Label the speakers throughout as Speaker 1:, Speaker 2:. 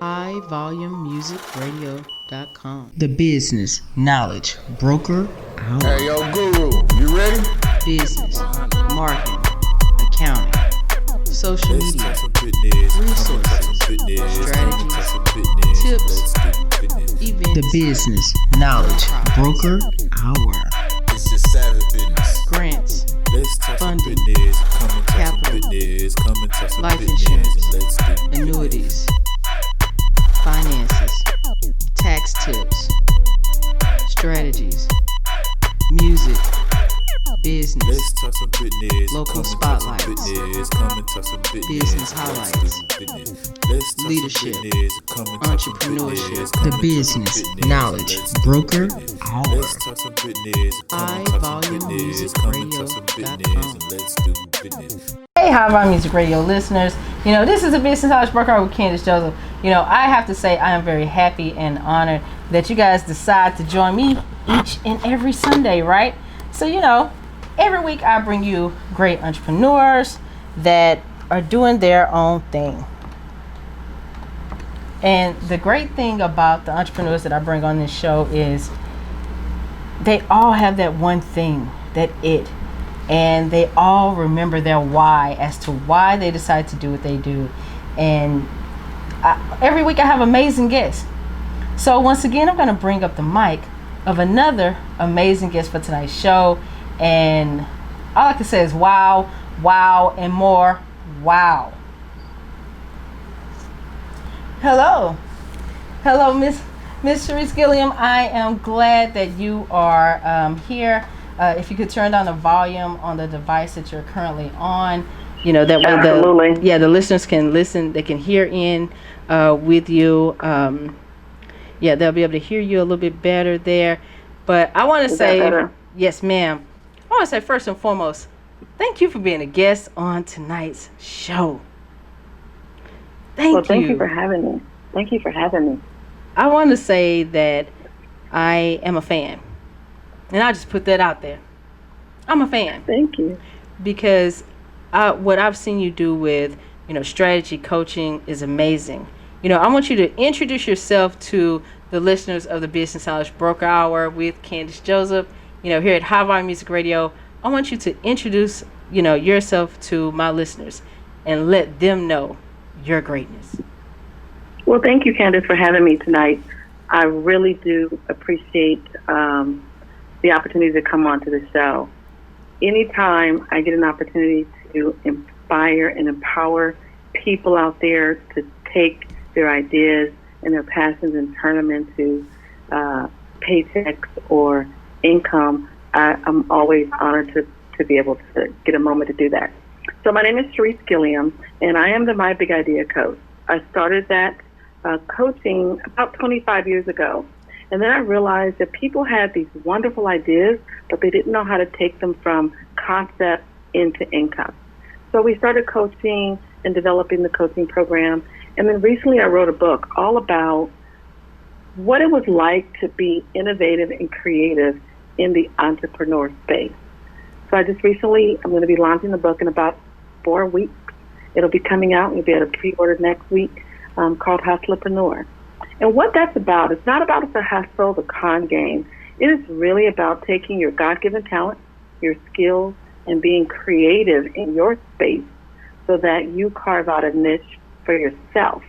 Speaker 1: highvolumemusicradio.com. The Business Knowledge Broker Hour.
Speaker 2: Hey, yo, Guru, you ready?
Speaker 1: Business, marketing, accounting, social media, resources, strategies, tips, events. The Business Knowledge Broker Hour.
Speaker 2: It's just savage business.
Speaker 1: Grants, funding, capital, life
Speaker 2: insurance,
Speaker 1: annuities, finances, tax tips, strategies, music, business, local spotlights, business highlights, leadership, entrepreneurship. The Business Knowledge Broker Hour. highvolumemusicradio.com.
Speaker 3: Hey, High Volume Music Radio listeners. This is a Business Knowledge Broker Hour with Candace Joseph. I have to say I am very happy and honored that you guys decide to join me each and every Sunday, right? So, every week I bring you great entrepreneurs that are doing their own thing. And the great thing about the entrepreneurs that I bring on this show is they all have that one thing, and they all remember their why as to why they decide to do what they do. And every week I have amazing guests. So once again, I'm going to bring up the mic of another amazing guest for tonight's show. And all I can say is wow, wow, and more wow. Hello, Miss Cherice Gilliam. I am glad that you are here. If you could turn down the volume on the device that you're currently on, that way the listeners can listen. They can hear in with you. They'll be able to hear you a little bit better there. But I want to say, yes, ma'am. I want to say first and foremost, thank you for being a guest on tonight's show.
Speaker 4: Thank you for having me. Thank you for having me.
Speaker 3: I want to say that I am a fan. And I just put that out there. I'm a fan.
Speaker 4: Thank you.
Speaker 3: Because what I've seen you do with, strategy coaching is amazing. I want you to introduce yourself to the listeners of the Business Knowledge Broker Hour with Candace Joseph. Here at High Volume Music Radio, I want you to introduce, yourself to my listeners and let them know your greatness.
Speaker 4: Well, thank you, Candace, for having me tonight. I really do appreciate the opportunity to come onto the show. Anytime I get an opportunity to inspire and empower people out there to take their ideas and their passions and turn them into paychecks or income, I'm always honored to be able to get a moment to do that. So my name is Cherice Gilliam, and I am the My Big Idea Coach. I started that coaching about 25 years ago. And then I realized that people had these wonderful ideas, but they didn't know how to take them from concept into income. So we started coaching and developing the coaching program. And then recently I wrote a book all about what it was like to be innovative and creative in the entrepreneur space. So I'm going to be launching the book in about 4 weeks. It'll be coming out. You'll be able to pre-order next week, called Hustlapreneur. And what that's about, it's not about the hustle, the con game. It is really about taking your God-given talent, your skills, and being creative in your space so that you carve out a niche for yourself.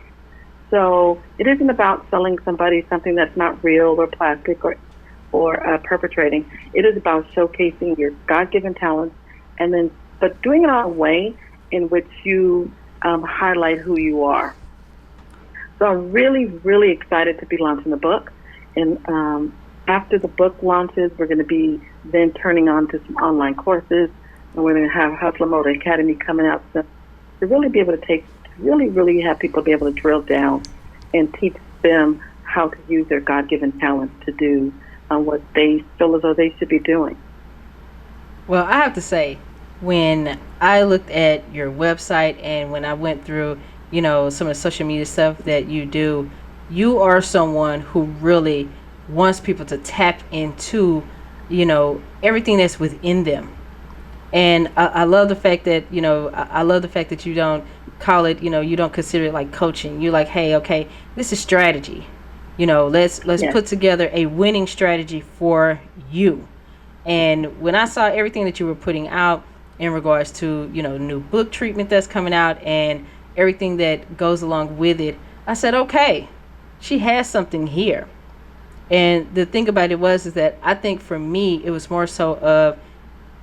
Speaker 4: So it isn't about selling somebody something that's not real or plastic or perpetrating. It is about showcasing your God-given talents but doing it in a way in which you highlight who you are. So I'm really, really excited to be launching the book. And after the book launches, we're going to be then turning on to some online courses. And we're going to have Hustler Motor Academy coming out to really be able to really have people be able to drill down and teach them how to use their God-given talents to do what they feel as though they should be doing.
Speaker 3: Well, I have to say, when I looked at your website and when I went through some of the social media stuff that you do, you are someone who really wants people to tap into, everything that's within them. And I love the fact that, you don't call it, you don't consider it like coaching. You're like, hey, okay, this is strategy. Let's put together a winning strategy for you. And when I saw everything that you were putting out in regards to, new book treatment that's coming out and everything that goes along with it, I said, okay, she has something here. And the thing about it is that I think for me, it was more so of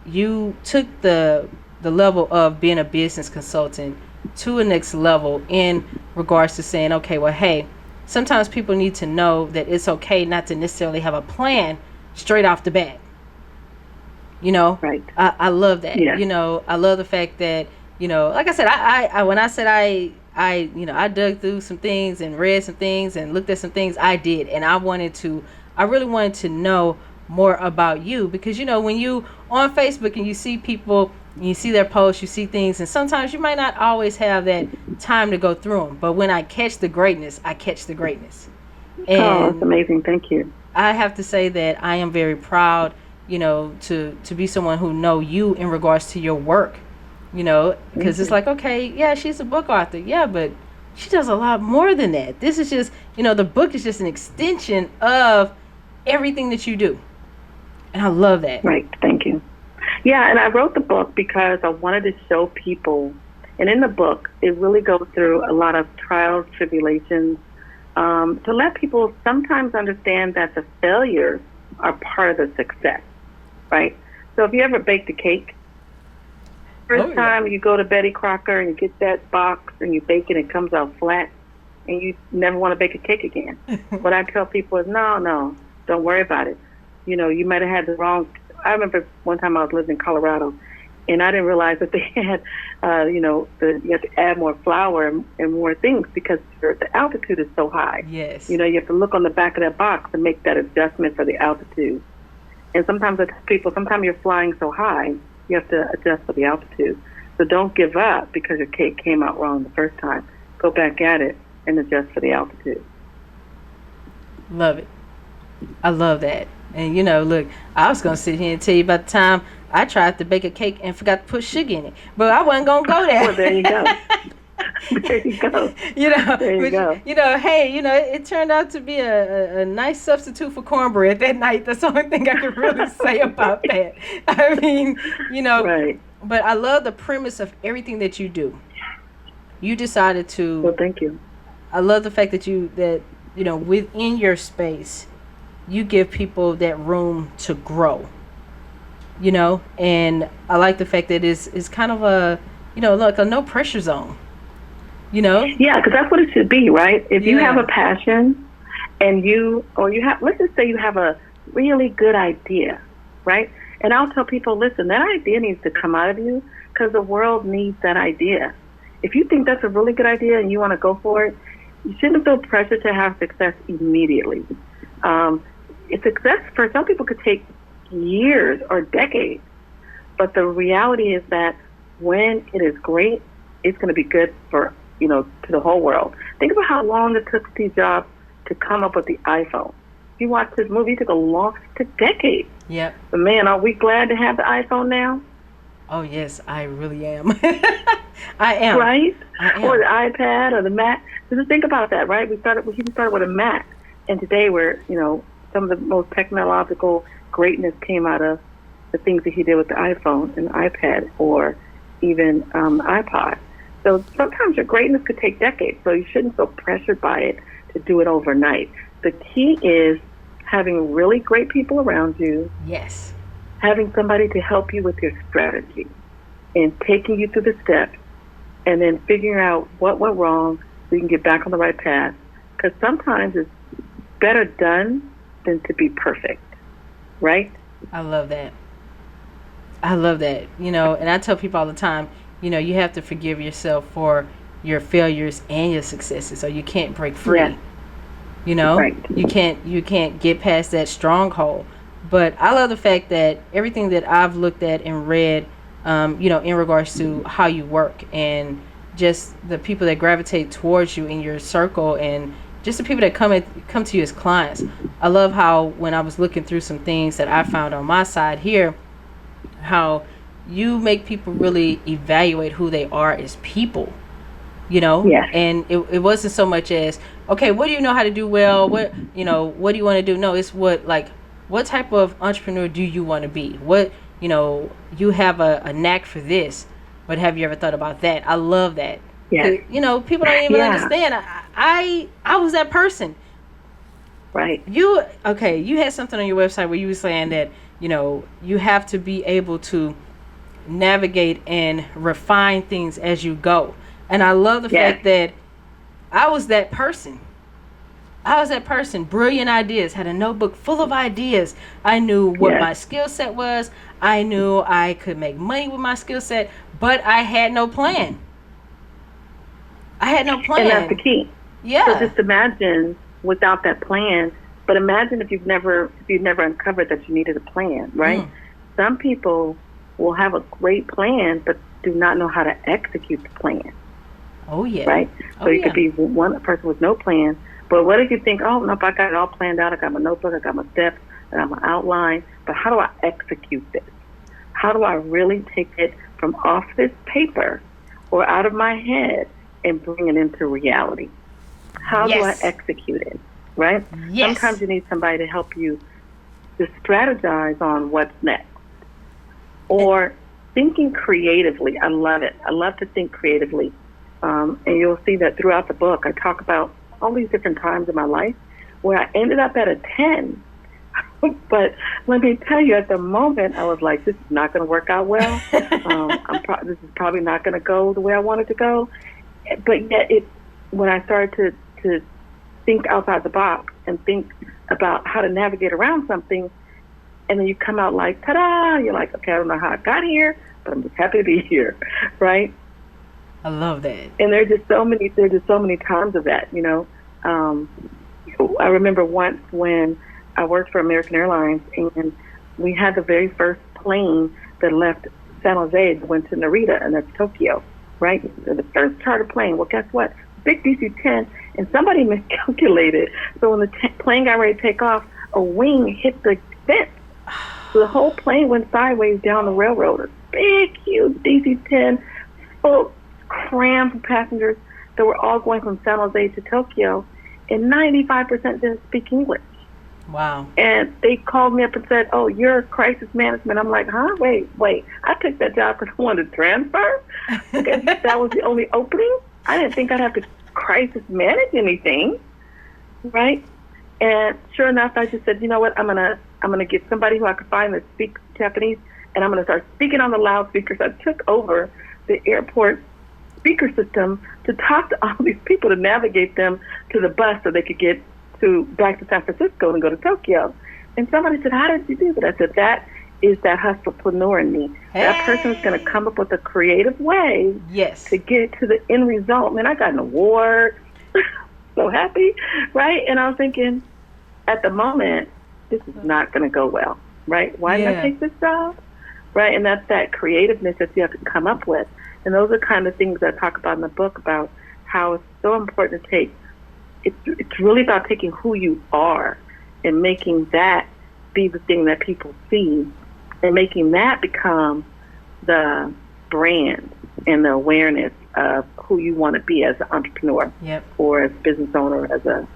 Speaker 3: you took the level of being a business consultant to a next level in regards to saying, okay, well, hey, sometimes people need to know that it's okay not to necessarily have a plan straight off the bat.
Speaker 4: Right.
Speaker 3: I love that.
Speaker 4: Yeah.
Speaker 3: I love the fact that, like I said, I when I said I dug through some things and read some things and looked at some things, I did. And I really wanted to know more about you, because, when you on Facebook and you see people, you see their posts, you see things, and sometimes you might not always have that time to go through them. But when I catch the greatness, I catch the greatness. And
Speaker 4: that's amazing. Thank you.
Speaker 3: I have to say that I am very proud, to be someone who know you in regards to your work, because it's like, okay, yeah, she's a book author. Yeah, but she does a lot more than that. This is just, the book is just an extension of everything that you do. And I love that.
Speaker 4: Right. Thank you. Yeah, and I wrote the book because I wanted to show people, and in the book, it really goes through a lot of trials, tribulations, to let people sometimes understand that the failures are part of the success, right? So if you ever baked a cake, first time you go to Betty Crocker and you get that box and you bake it, and it comes out flat, and you never want to bake a cake again. What I tell people is, no, don't worry about it. You might have had the wrong. I remember one time I was living in Colorado, and I didn't realize that they had, you have to add more flour and more things because the altitude is so high.
Speaker 3: Yes.
Speaker 4: You have to look on the back of that box and make that adjustment for the altitude. And sometimes I tell people, sometimes you're flying so high, you have to adjust for the altitude. So don't give up because your cake came out wrong the first time. Go back at it and adjust for the altitude.
Speaker 3: Love it. I love that. And, look, I was going to sit here and tell you about the time I tried to bake a cake and forgot to put sugar in it. But I wasn't going to go there.
Speaker 4: Well, there you go. There you go. There you go.
Speaker 3: Hey, it turned out to be a nice substitute for cornbread that night. That's the only thing I can really say about that. I mean,
Speaker 4: Right.
Speaker 3: But I love the premise of everything that you do. You decided to.
Speaker 4: Well, thank you.
Speaker 3: I love the fact that within your space, you give people that room to grow, and I like the fact that it's kind of a, like a no pressure zone, Yeah,
Speaker 4: because that's what it should be, right? If you have a passion and let's just say you have a really good idea, right? And I'll tell people, listen, that idea needs to come out of you because the world needs that idea. If you think that's a really good idea and you want to go for it, you shouldn't feel pressure to have success immediately. Success for some people could take years or decades, but the reality is that when it is great, it's going to be good for, to the whole world. Think about how long it took Steve Jobs to come up with the iPhone. If you watch this movie, it took decades.
Speaker 3: Yep.
Speaker 4: But man, are we glad to have the iPhone now?
Speaker 3: Oh yes, I really am. I am.
Speaker 4: Right?
Speaker 3: I am.
Speaker 4: Or the iPad or the Mac. So just think about that, right? He started with a Mac, and today we're, some of the most technological greatness came out of the things that he did with the iPhone and the iPad or even iPod. So sometimes your greatness could take decades, so you shouldn't feel pressured by it to do it overnight. The key is having really great people around you.
Speaker 3: Yes.
Speaker 4: Having somebody to help you with your strategy and taking you through the steps and then figuring out what went wrong so you can get back on the right path. Because sometimes it's better done than to be perfect, right?
Speaker 3: I love that. And I tell people all the time, you have to forgive yourself for your failures and your successes, so you can't break free. Yeah.
Speaker 4: Right.
Speaker 3: You can't get past that stronghold. But I love the fact that everything that I've looked at and read, in regards to how you work and just the people that gravitate towards you in your circle and just the people that come to you as clients. I love how when I was looking through some things that I found on my side here, how you make people really evaluate who they are as people.
Speaker 4: Yes.
Speaker 3: And it wasn't so much as, okay, what do you know how to do well? What do you want to do? No, it's what type of entrepreneur do you want to be? What, you have a knack for this, but have you ever thought about that? I love that.
Speaker 4: Yes.
Speaker 3: People don't even understand. I was that person.
Speaker 4: Right.
Speaker 3: You had something on your website where you were saying that, you have to be able to navigate and refine things as you go. And I love the fact that I was that person. Brilliant ideas, had a notebook full of ideas. I knew what my skill set was. I knew I could make money with my skill set, but I had no plan. And
Speaker 4: that's the key.
Speaker 3: Yeah.
Speaker 4: So just imagine without that plan, but imagine if you've never uncovered that you needed a plan, right? Some people will have a great plan, but do not know how to execute the plan.
Speaker 3: Oh, yeah.
Speaker 4: Right? So you could be one person with no plan, but what if you think, oh, nope, I got it all planned out, I got my notebook, I got my steps, I got my outline, but how do I execute this? How do I really take it from off this paper or out of my head and bring it into reality? How do I execute it, right?
Speaker 3: Yes.
Speaker 4: Sometimes you need somebody to help you to strategize on what's next. Or thinking creatively. I love it. I love to think creatively. And you'll see that throughout the book, I talk about all these different times in my life where I ended up at a 10. But let me tell you, at the moment, I was like, this is not going to work out well. This is probably not going to go the way I want it to go. But yet, when I started to think outside the box and think about how to navigate around something, and then you come out like, ta-da! You're like, okay, I don't know how I got here, but I'm just happy to be here, right?
Speaker 3: I love that.
Speaker 4: And there's just so many times of that, I remember once when I worked for American Airlines, and we had the very first plane that left San Jose and went to Narita, and that's Tokyo, right? So the first charter plane. Well, guess what? Big DC-10, and somebody miscalculated. So when the plane got ready to take off, a wing hit the fence. So the whole plane went sideways down the railroad. A big, huge DC-10, full, crammed with passengers that were all going from San Jose to Tokyo, and 95% didn't speak English.
Speaker 3: Wow.
Speaker 4: And they called me up and said, oh, you're crisis management. I'm like, huh? Wait. I took that job because I wanted to transfer? Because that was the only opening? I didn't think I'd have to crisis manage anything, right? And sure enough, I just said, you know what? I'm gonna get somebody who I could find that speaks Japanese, and I'm gonna start speaking on the loudspeakers. I took over the airport speaker system to talk to all these people to navigate them to the bus so they could get back to San Francisco and go to Tokyo. And somebody said, how did you do that? I said, that is that hustlepreneur in me.
Speaker 3: Hey.
Speaker 4: That person is going to come up with a creative way to get to the end result. Man, I got an award. So happy, right? And I was thinking, at the moment, this is not going to go well, right? Why did I take this job? Right? And that's that creativeness that you have to come up with. And those are kind of things I talk about in the book about how it's so important to take. It's really about taking who you are and making that be the thing that people see and making that become the brand and the awareness of who you want to be as an entrepreneur or as a business owner,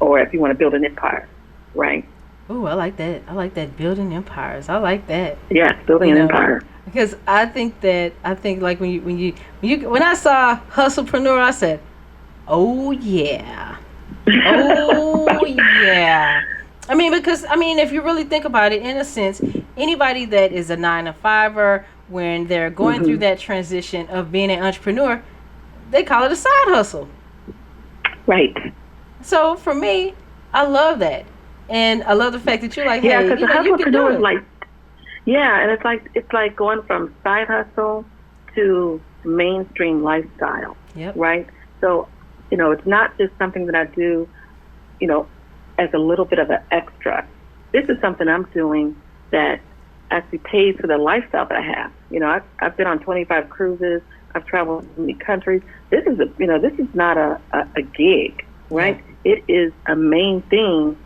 Speaker 4: or if you want to build an empire, right?
Speaker 3: Oh, I like that. I like that, building empires. I like that.
Speaker 4: Yes, building an empire.
Speaker 3: Because I think like when I saw Hustlepreneur, I said, oh yeah. Oh yeah. Because if you really think about it, in a sense, anybody that is a 9-to-5er, when they're going through that transition of being an entrepreneur, they call it a side hustle.
Speaker 4: Right.
Speaker 3: So for me, I love that. And I love the fact that you're like, hey,
Speaker 4: because the hustlepreneur is like, and it's like going from side hustle to mainstream lifestyle.
Speaker 3: Yep.
Speaker 4: Right? So, it's not just something that I do, as a little bit of an extra. This is something I'm doing that actually pays for the lifestyle that I have. I've been on 25 cruises. I've traveled to many countries. This is this is not a gig, right? Yeah. It is a main thing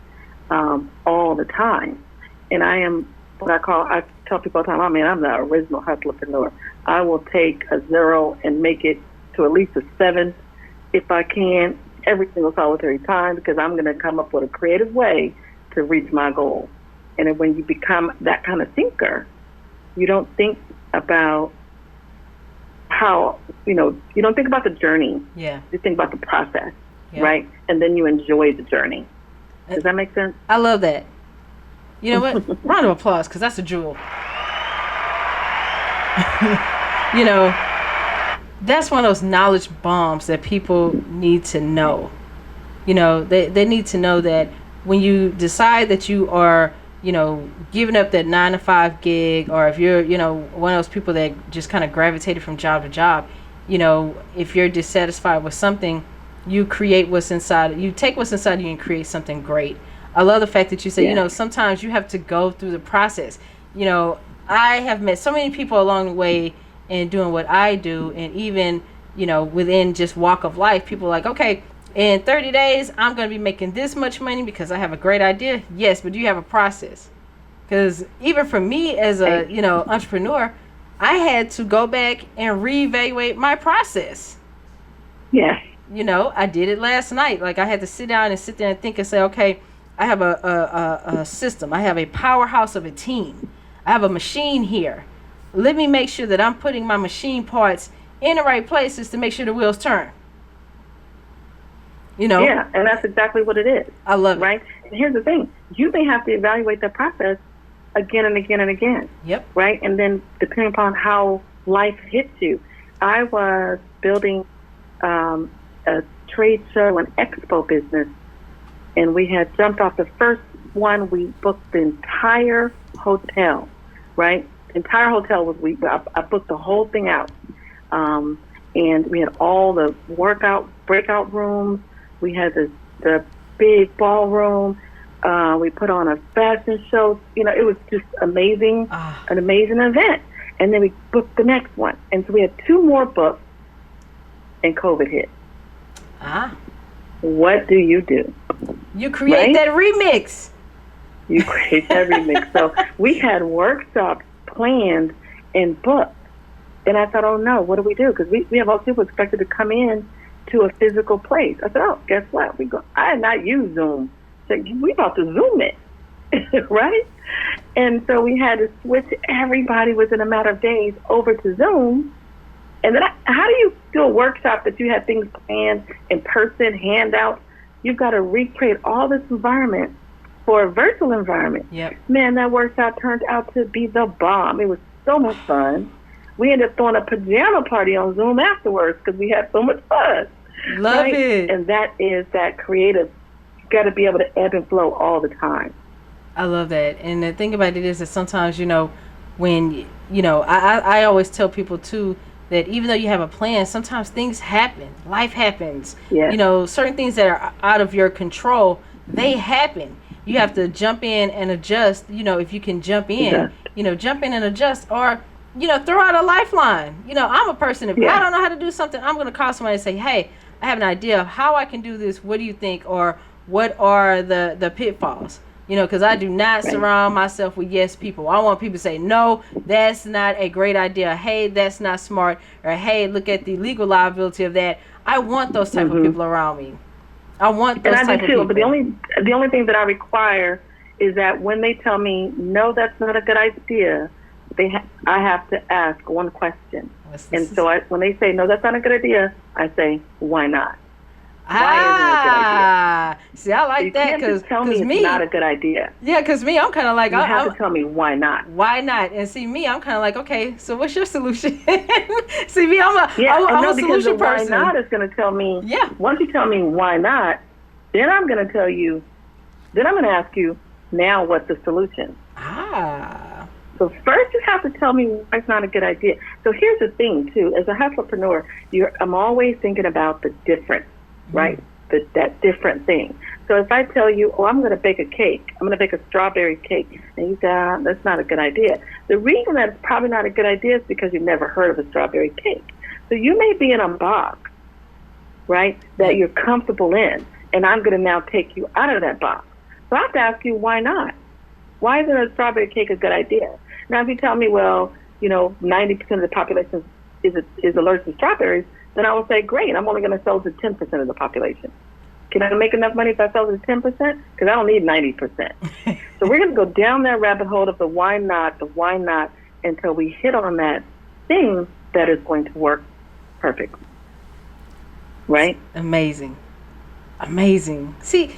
Speaker 4: all the time. And I am I tell people all the time, I'm the original hustlepreneur. I will take a zero and make it to at least a 7 if I can every single solitary time, because I'm going to come up with a creative way to reach my goal. And then when you become that kind of thinker, you don't think about how, you don't think about the journey.
Speaker 3: Yeah.
Speaker 4: You think about the process,
Speaker 3: Yeah.
Speaker 4: right? And then you enjoy the journey. Does that make sense?
Speaker 3: I love that. You know what? Round of applause, because that's a jewel. That's one of those knowledge bombs that people need to know. They need to know that when you decide that you are, giving up that 9-to-5 gig, or if you're, one of those people that just kind of gravitated from job to job, if you're dissatisfied with something, you create what's inside. You take what's inside you and create something great. I love the fact that you say, sometimes you have to go through the process. I have met so many people along the way in doing what I do, and even, within just walk of life, people are like, okay, in 30 days, I'm going to be making this much money because I have a great idea. Yes, but do you have a process? Because even for me as a, entrepreneur, I had to go back and reevaluate my process.
Speaker 4: Yes.
Speaker 3: I did it last night. Like, I had to sit down and sit there and think and say, okay, I have a system. I have a powerhouse of a team. I have a machine here. Let me make sure that I'm putting my machine parts in the right places to make sure the wheels turn.
Speaker 4: Yeah, and that's exactly what it is.
Speaker 3: I love it.
Speaker 4: Right? And here's the thing. You may have to evaluate that process again and again and again.
Speaker 3: Yep.
Speaker 4: Right? And then depending upon how life hits you. I was building a trade show and expo business, and we had jumped off the first one. We booked the entire hotel, right? The entire hotel was I booked the whole thing out, and we had all the breakout rooms. We had the big ballroom. We put on a fashion show. It was just amazing, an amazing event. And then we booked the next one, and so we had 2 more booked, and COVID hit. What do? You
Speaker 3: create
Speaker 4: right?
Speaker 3: that remix.
Speaker 4: You create that remix. So we had workshops planned and booked. And I thought, oh no, what do we do? Because we have all people expected to come in to a physical place. I said, oh, guess what? I had not used Zoom. So we about to Zoom it, right? And so we had to switch everybody within a matter of days over to Zoom. And then how do you do a workshop that you had things planned in person, handouts? You've got to recreate all this environment for a virtual environment.
Speaker 3: Yep.
Speaker 4: Man, that workshop turned out to be the bomb. It was so much fun. We ended up throwing a pajama party on Zoom afterwards because we had so much fun.
Speaker 3: Love it.
Speaker 4: And that is that creative. You've got to be able to ebb and flow all the time.
Speaker 3: I love that. And the thing about it is that sometimes, when, I always tell people too, that even though you have a plan, sometimes things happen. Life happens.
Speaker 4: Yes.
Speaker 3: Certain things that are out of your control, they happen. You have to jump in and adjust, if you can jump in, jump in and adjust, or, throw out a lifeline. I'm a person, if I don't know how to do something, I'm going to call somebody and say, hey, I have an idea of how I can do this. What do you think? Or what are the pitfalls? Because I do not surround myself with yes people. I want people to say, no, that's not a great idea. Hey, that's not smart. Or, hey, look at the legal liability of that. I want those type of people around me. I want those type of people.
Speaker 4: But the only thing that I require is that when they tell me, no, that's not a good idea, I have to ask one question. And so when they say, no, that's not a good idea, I say, why not? Why isn't it a good idea?
Speaker 3: See, I like that because
Speaker 4: tell me it's not a good idea.
Speaker 3: Yeah, because me, I'm kind of like,
Speaker 4: you have to tell me why not.
Speaker 3: Why not? And see, me, I'm kind of like, okay, so what's your solution? See, me, I'm a solution person.
Speaker 4: Why not is going to tell me.
Speaker 3: Yeah.
Speaker 4: Once you tell me why not, then I'm going to tell you. Then I'm going to ask you, now what's the solution? So first you have to tell me why it's not a good idea. So here's the thing too, as a hustlepreneur, I'm always thinking about the difference. Right? That different thing. So if I tell you, I'm going to bake a cake, I'm going to bake a strawberry cake, and you say, that's not a good idea. The reason that it's probably not a good idea is because you've never heard of a strawberry cake. So you may be in a box, right, that you're comfortable in, and I'm going to now take you out of that box. So I have to ask you, why not? Why isn't a strawberry cake a good idea? Now, if you tell me, 90% of the population is allergic to strawberries, then I would say, great, I'm only going to sell to 10% of the population. Can I make enough money if I sell to 10%? Because I don't need 90%. So we're going to go down that rabbit hole of the why not, until we hit on that thing that is going to work perfect. Right?
Speaker 3: Amazing. See,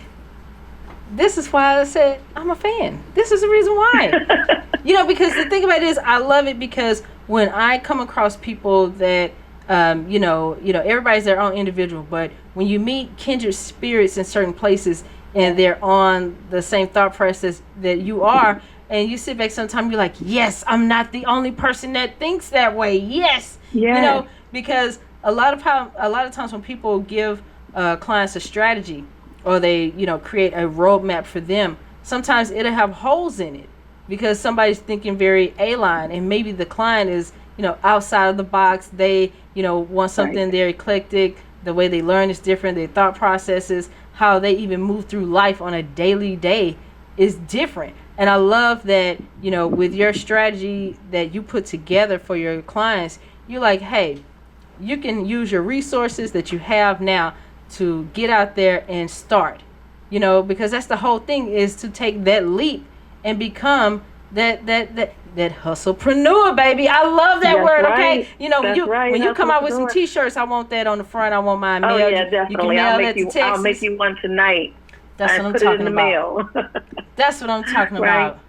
Speaker 3: this is why I said I'm a fan. This is the reason why. Because the thing about it is, I love it because when I come across people that, everybody's their own individual, but when you meet kindred spirits in certain places and they're on the same thought process that you are, and you sit back sometimes, you're like, yes, I'm not the only person that thinks that way. Yes. Because a lot of times when people give clients a strategy, or they, create a roadmap for them, sometimes it'll have holes in it because somebody's thinking very A-line, and maybe the client is, outside of the box. They, want something, they're eclectic. The way they learn is different. Their thought processes, how they even move through life on a daily day is different. And I love that, with your strategy that you put together for your clients, you're like, hey, you can use your resources that you have now to get out there and start, because that's the whole thing, is to take that leap and become that hustlepreneur, baby. I love that word.
Speaker 4: Right.
Speaker 3: Okay, when you come out with some T-shirts, I want that on the front. I want mine mailed.
Speaker 4: Oh yeah, definitely. I'll make you one tonight.
Speaker 3: That's what I'm talking about. That's what I'm talking about.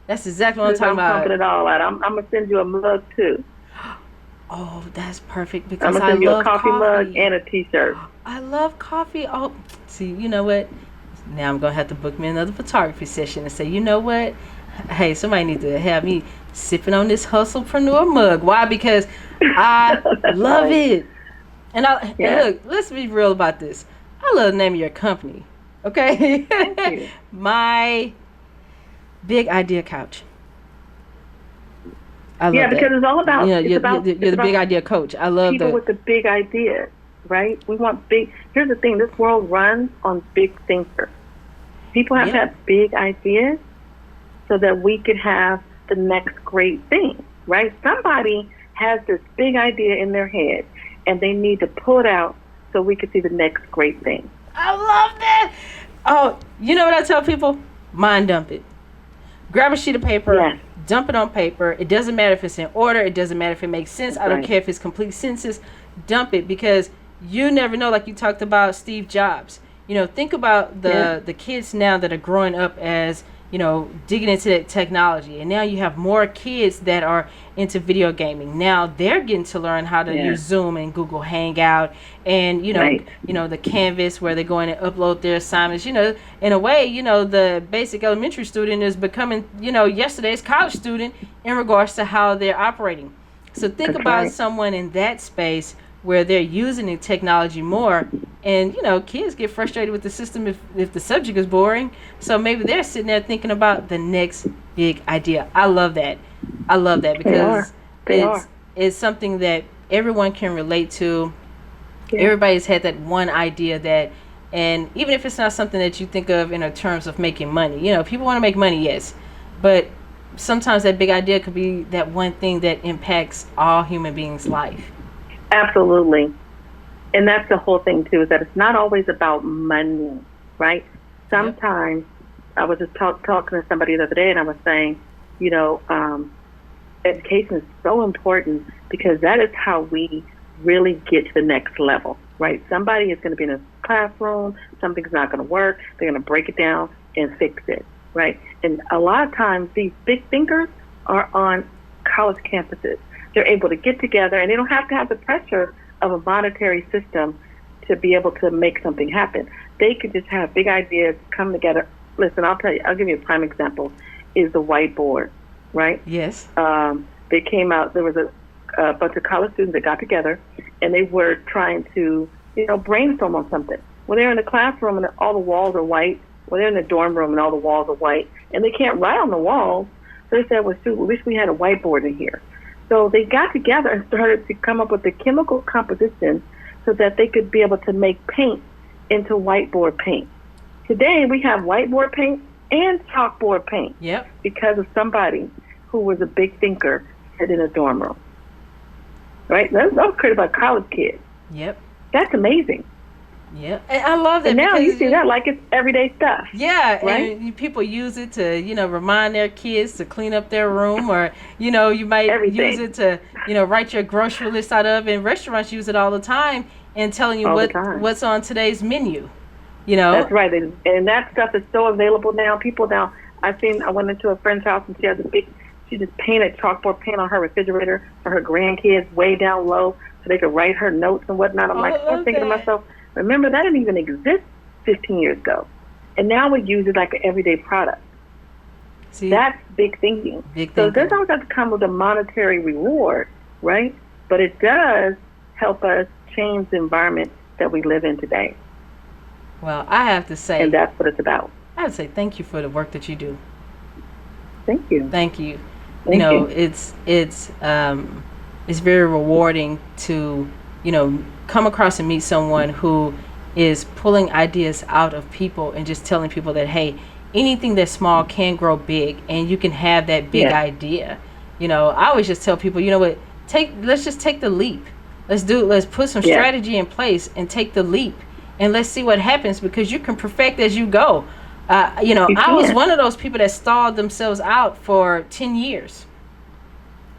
Speaker 3: That's exactly what I'm talking about.
Speaker 4: I'm pumping it all out. I'm gonna send you a mug too.
Speaker 3: Oh, that's perfect, because
Speaker 4: I'm gonna send you a coffee mug and a T-shirt.
Speaker 3: I love coffee. Oh, see, you know what? Now I'm gonna have to book me another photography session and say, you know what? Hey, somebody needs to have me sipping on this hustlepreneur mug. Why? Because I love it. And look, let's be real about this. I love the name of your company. Okay?
Speaker 4: Thank you.
Speaker 3: My Big Idea Couch. I love
Speaker 4: because it's all about,
Speaker 3: you're the big idea coach. I love
Speaker 4: people with the big ideas, right? We want big. Here's the thing: this world runs on big thinkers. People have to have big ideas so that we could have the next great thing, right? Somebody has this big idea in their head, and they need to pull it out so we can see the next great thing.
Speaker 3: I love that. Oh, you know what I tell people? Mind dump it. Grab a sheet of paper, dump it on paper. It doesn't matter if it's in order. It doesn't matter if it makes sense. I don't care if it's complete sentences. Dump it, because you never know, like you talked about Steve Jobs. Think about the kids now that are growing up as, digging into that technology. And now you have more kids that are into video gaming. Now they're getting to learn how to use Zoom and Google Hangout and, the Canvas where they're going to upload their assignments. In a way, the basic elementary student is becoming, yesterday's college student in regards to how they're operating. So think about someone in that space where they're using the technology more, and kids get frustrated with the system if the subject is boring. So maybe they're sitting there thinking about the next big idea. I love that because it's something that everyone can relate to. Everybody's had that one idea that, and even if it's not something that you think of in terms of making money, people want to make money, yes, but sometimes that big idea could be that one thing that impacts all human beings' life.
Speaker 4: Absolutely. And that's the whole thing, too, is that it's not always about money, right? Sometimes, I was just talking to somebody the other day, and I was saying, education is so important because that is how we really get to the next level, right? Somebody is going to be in a classroom, something's not going to work, they're going to break it down and fix it, right? And a lot of times, these big thinkers are on college campuses. They're able to get together, and they don't have to have the pressure of a monetary system to be able to make something happen. They could just have big ideas come together. Listen, I'll give you a prime example, is the whiteboard, right?
Speaker 3: Yes.
Speaker 4: They came out, there was a bunch of college students that got together, and they were trying to, brainstorm on something. Well, they're in the classroom, and all the walls are white. Well, they're in the dorm room, and all the walls are white, and they can't write on the walls. So they said, well, shoot, we wish we had a whiteboard in here. So they got together and started to come up with the chemical composition so that they could be able to make paint into whiteboard paint. Today, we have whiteboard paint and chalkboard paint because of somebody who was a big thinker sitting in a dorm room. Right? That was created by college kids.
Speaker 3: Yep.
Speaker 4: That's amazing.
Speaker 3: Yep. And I love that.
Speaker 4: And now you
Speaker 3: because
Speaker 4: see that like it's everyday stuff.
Speaker 3: Yeah,
Speaker 4: right?
Speaker 3: and people use it to, remind their kids to clean up their room, or, you might
Speaker 4: Everything.
Speaker 3: use it to, write your grocery list out of, and restaurants use it all the time and telling you
Speaker 4: All the time.
Speaker 3: what's on today's menu,
Speaker 4: That's right. And that stuff is so available now. People now, I went into a friend's house and she has she just painted chalkboard paint on her refrigerator for her grandkids way down low so they could write her notes and whatnot. I'm thinking to myself, remember, that didn't even exist 15 years ago. And now we use it like an everyday product.
Speaker 3: See,
Speaker 4: that's big thinking. So it doesn't always have to come with a monetary reward, right? But it does help us change the environment that we live in today.
Speaker 3: Well, I have to say,
Speaker 4: and that's what it's about.
Speaker 3: I have to say thank you for the work that you do.
Speaker 4: Thank you.
Speaker 3: Thank you.
Speaker 4: Thank you.
Speaker 3: It's very rewarding to, come across and meet someone who is pulling ideas out of people and just telling people that, hey, anything that's small can grow big, and you can have that big idea. I always just tell people, let's just take the leap. Let's put some strategy in place and take the leap, and let's see what happens, because you can perfect as you go. I was one of those people that stalled themselves out for 10 years.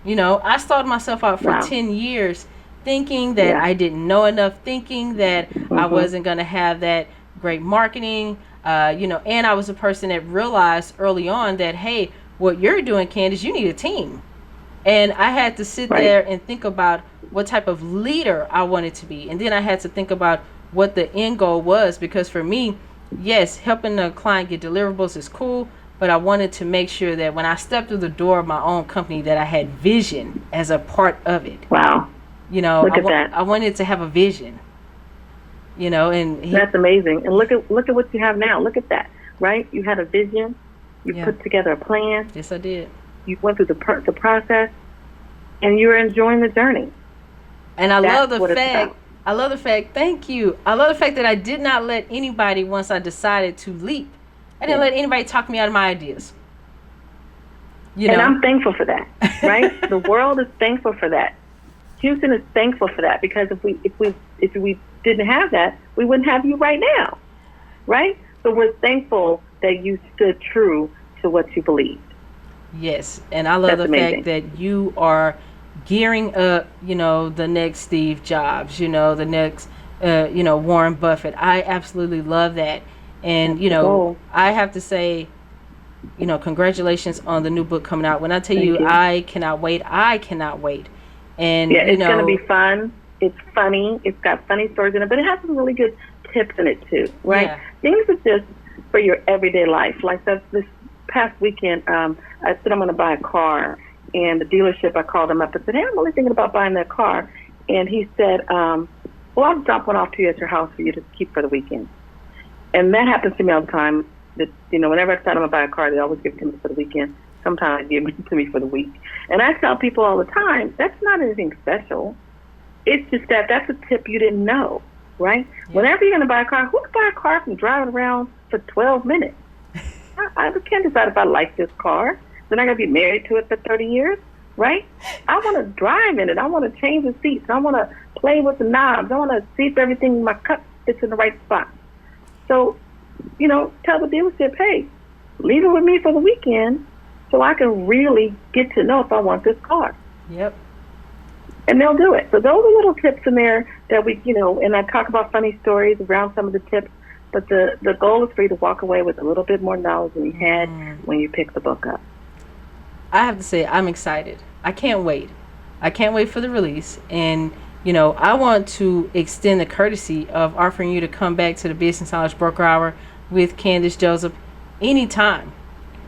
Speaker 3: I stalled myself out for 10 years thinking that I didn't know enough, thinking that I wasn't going to have that great marketing, and I was a person that realized early on that, hey, what you're doing, Candace, you need a team. And I had to sit there and think about what type of leader I wanted to be. And then I had to think about what the end goal was, because for me, yes, helping the client get deliverables is cool, but I wanted to make sure that when I stepped through the door of my own company, that I had vision as a part of it.
Speaker 4: Wow. Look at that.
Speaker 3: I wanted to have a vision. And
Speaker 4: that's amazing. And look at what you have now. Look at that, right? You had a vision. You put together a plan.
Speaker 3: Yes, I did.
Speaker 4: You went through the process, and you're enjoying the journey.
Speaker 3: And I love the fact. Thank you. I love the fact that I did not let anybody, once I decided to leap, I didn't let anybody talk me out of my ideas.
Speaker 4: And I'm thankful for that, right? The world is thankful for that. Houston is thankful for that, because if we didn't have that, we wouldn't have you right now, right? So we're thankful that you stood true to what you believed.
Speaker 3: Yes, and I love the fact that you are gearing up, the next Steve Jobs, the next, Warren Buffett. I absolutely love that. And, I have to say, congratulations on the new book coming out. When I tell you, I cannot wait. And,
Speaker 4: it's going to be fun. It's funny. It's got funny stories in it, but it has some really good tips in it too, right?
Speaker 3: Yeah.
Speaker 4: Things are just for your everyday life. Like this past weekend, I said I'm going to buy a car, and the dealership, I called him up and said, hey, I'm really thinking about buying that car. And he said, well, I'll drop one off to you at your house for you to keep for the weekend. And that happens to me all the time. That, whenever I decide I'm going to buy a car, they always give it to me for the weekend. Sometimes they give it to me for the week. And I tell people all the time, that's not anything special. It's just that's a tip you didn't know, right? Yeah. Whenever you're going to buy a car, who can buy a car from driving around for 12 minutes? I can't decide if I like this car. Then I got to be married to it for 30 years, right? I want to drive in it. I want to change the seats. I want to play with the knobs. I want to see if everything in my cup fits in the right spot. So, tell the dealership, hey, leave it with me for the weekend so I can really get to know if I want this car.
Speaker 3: Yep.
Speaker 4: And they'll do it. So those are little tips in there that we, and I talk about funny stories around some of the tips, but the goal is for you to walk away with a little bit more knowledge than you had when you picked the book up.
Speaker 3: I have to say, I'm excited. I can't wait. I can't wait for the release. And, I want to extend the courtesy of offering you to come back to the Business Knowledge Broker Hour with Candace Joseph anytime,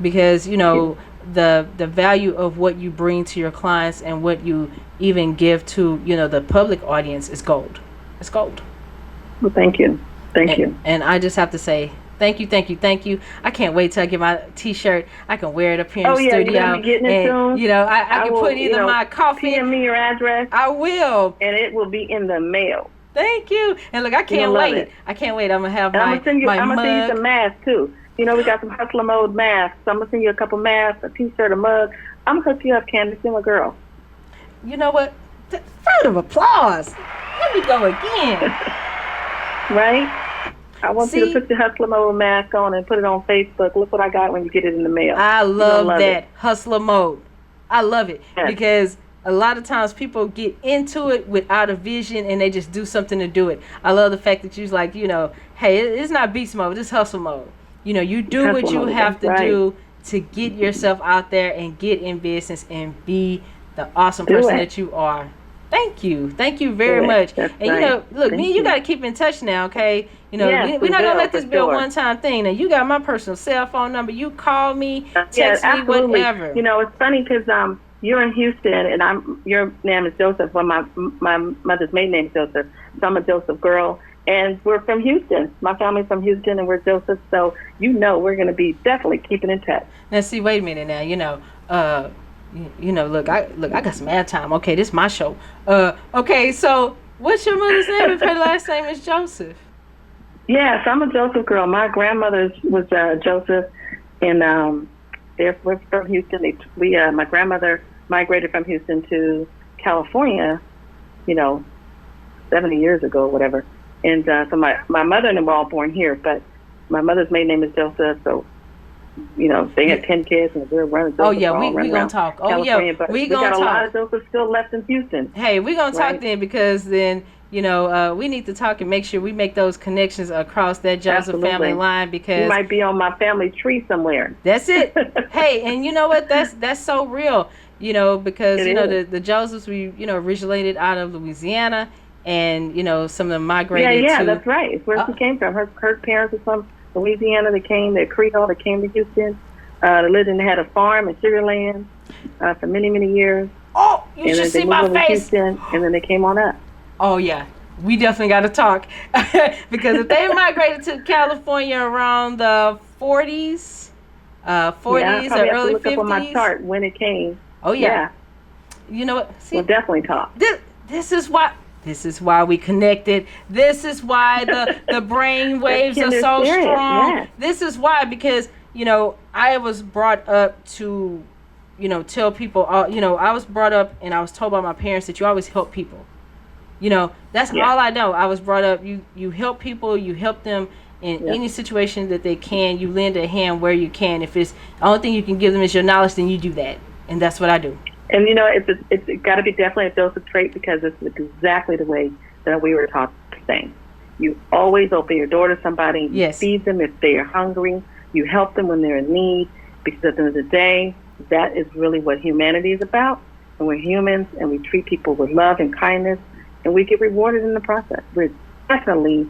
Speaker 3: because, the value of what you bring to your clients and what you even give to, the public audience is gold. It's gold.
Speaker 4: Well, thank you. Thank you.
Speaker 3: And I just have to say, thank you. I can't wait till I get my T-shirt. I can wear it up here in the studio.
Speaker 4: You're gonna be getting it soon.
Speaker 3: I can put either my coffee.
Speaker 4: PM me your address.
Speaker 3: I will.
Speaker 4: And it will be in the mail.
Speaker 3: Thank you. And look, I can't wait. I can't wait. I'm gonna have my mug.
Speaker 4: I'm gonna send you some masks too. We got some Hustler Mode masks. So I'm gonna send you a couple masks, a T-shirt, a mug. I'm gonna hook you up, Candace. You're my girl.
Speaker 3: You know what? Round of applause. Let me go again.
Speaker 4: Right? I want you to put your Hustler Mode mask on and put it on Facebook. Look what I got when you get it in the mail.
Speaker 3: I love that. Hustler Mode. I love it because a lot of times people get into it without a vision and they just do something to do it. I love the fact that you're like, hey, it's not beast mode, it's hustle mode. You do what you have to do to get yourself out there and get in business and be the awesome person that you are. Thank you very much. And look, me and you got to keep in touch now, okay? We're not gonna let this be a one-time thing. Now you got my personal cell phone number. You call me, text me, whatever.
Speaker 4: It's funny because you're in Houston and your name is Joseph. Well, my mother's maiden name is Joseph, so I'm a Joseph girl. And we're from Houston. My family's from Houston, and we're Joseph. So we're going to be definitely keeping in touch.
Speaker 3: Now, see, wait a minute. Now, look, I got some ad time. Okay, this is my show. Okay, so what's your mother's name if her last name is Joseph?
Speaker 4: Yes, I'm a Joseph girl. My grandmother was Joseph, and we're from Houston. My grandmother migrated from Houston to California, 70 years ago or whatever. And so my mother and them were all born here, but my mother's maiden name is Joseph, so they had 10 kids and we're running.
Speaker 3: Oh yeah, we gonna talk. Oh yeah, we gonna
Speaker 4: got
Speaker 3: talk.
Speaker 4: A lot of Josephs still left in Houston.
Speaker 3: Hey, we gonna talk then because then we need to talk and make sure we make those connections across that Joseph family line because
Speaker 4: you might be on my family tree somewhere.
Speaker 3: That's it. Hey, and you know what? That's so real. Because the Josephs we originated out of Louisiana. And some of them migrated.
Speaker 4: Yeah, that's right. It's where she came from. Her parents were from Louisiana. They came. They're Creole. They came to Houston. They lived and had a farm in Sugar Land for many, many years.
Speaker 3: Oh, you should see my face.
Speaker 4: Houston, and then they came on up.
Speaker 3: Oh yeah, we definitely got to talk because if they migrated to California around the 40s or early 50s.
Speaker 4: Look up on my chart when it came.
Speaker 3: Oh yeah. You know what? See,
Speaker 4: we'll definitely talk.
Speaker 3: This is why we connected. This is why the brain waves are so strong. Yeah. This is why, because, I was brought up to, tell people, I was brought up and I was told by my parents that you always help people. That's all I know. I was brought up, you help people, you help them in any situation that they can. You lend a hand where you can. If it's the only thing you can give them is your knowledge, then you do that. And that's what I do.
Speaker 4: And it's got to be definitely a Joseph trait because it's exactly the way that we were taught to think. You always open your door to somebody. You feed them if they are hungry. You help them when they're in need. Because at the end of the day, that is really what humanity is about. And we're humans, and we treat people with love and kindness, and we get rewarded in the process. We're definitely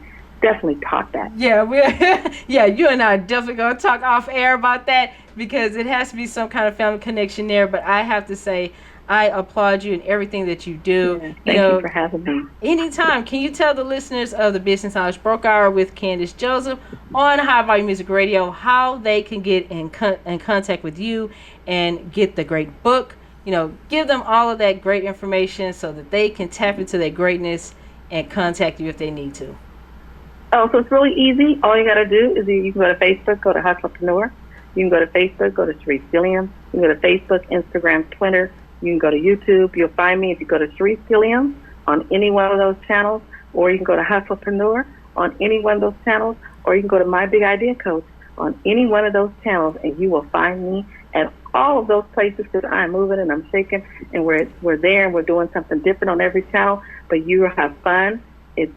Speaker 4: taught that.
Speaker 3: Yeah, you and I are definitely going to talk off air about that because it has to be some kind of family connection there. But I have to say, I applaud you in everything that you do.
Speaker 4: Yeah, thank you for having me.
Speaker 3: Anytime. Can you tell the listeners of the Business Knowledge Broke Hour with Candace Joseph on High Volume Music Radio how they can get in contact with you and get the great book? Give them all of that great information so that they can tap into their greatness and contact you if they need to.
Speaker 4: Oh, so it's really easy. All you got to do is you can go to Facebook, go to Hustlapreneur. You can go to Facebook, go to Cherice Gilliam. You can go to Facebook, Instagram, Twitter. You can go to YouTube. You'll find me if you go to Cherice Gilliam on any one of those channels, or you can go to Hustlepreneur on any one of those channels, or you can go to My Big Idea Coach on any one of those channels, and you will find me at all of those places because I'm moving and I'm shaking, and we're there and we're doing something different on every channel. But you will have fun. It's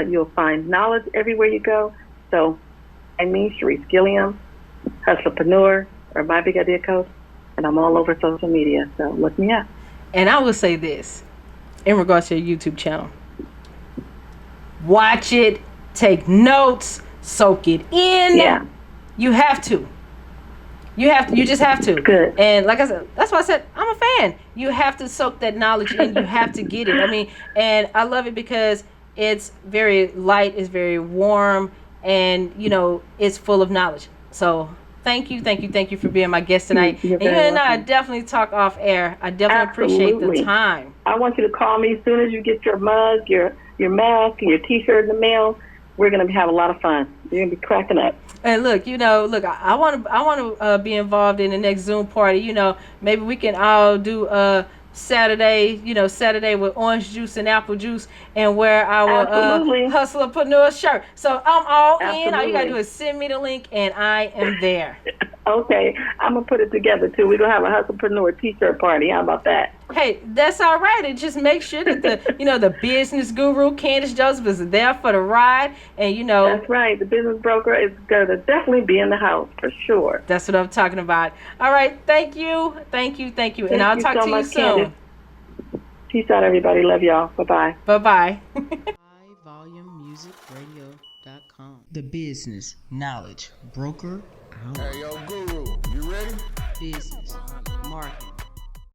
Speaker 4: you'll find knowledge everywhere you go. So, Cherice Gilliam, Hustlepreneur, or My Big Idea Coach, and I'm all over social media. So look me up.
Speaker 3: And I will say this in regards to your YouTube channel: watch it, take notes, soak it in.
Speaker 4: Yeah,
Speaker 3: you have to. You just have to.
Speaker 4: Good.
Speaker 3: And like I said, that's why I said I'm a fan. You have to soak that knowledge in. You have to get it. And I love it because it's very light, it's very warm, and it's full of knowledge. So thank you for being my guest tonight. And you and I definitely talk off air. I definitely appreciate the time.
Speaker 4: I want you to call me as soon as you get your mug, your mask, and your T-shirt in the mail. We're going to have a lot of fun. You're going to be cracking up.
Speaker 3: And look, I want to be involved in the next Zoom party. Maybe we can all do Saturday, Saturday with orange juice and apple juice, and wear our Hustlapreneur shirt. So I'm all in. All you gotta do is send me the link, and I am there.
Speaker 4: Okay, I'm gonna put it together too. We're gonna have a Hustlepreneur T-shirt party. How about that?
Speaker 3: Hey, that's all right. And just make sure that the business guru Candace Joseph is there for the ride, and
Speaker 4: That's right. The business broker is gonna definitely be in the house for sure.
Speaker 3: That's what I'm talking about. All right, thank you, and I'll talk to you soon.
Speaker 4: Candace. Peace out, everybody. Love y'all. Bye bye.
Speaker 3: Bye.
Speaker 1: HighVolumeMusicRadio.com. The business knowledge broker.
Speaker 2: Hey, yo, Guru, you ready?
Speaker 1: Business, marketing,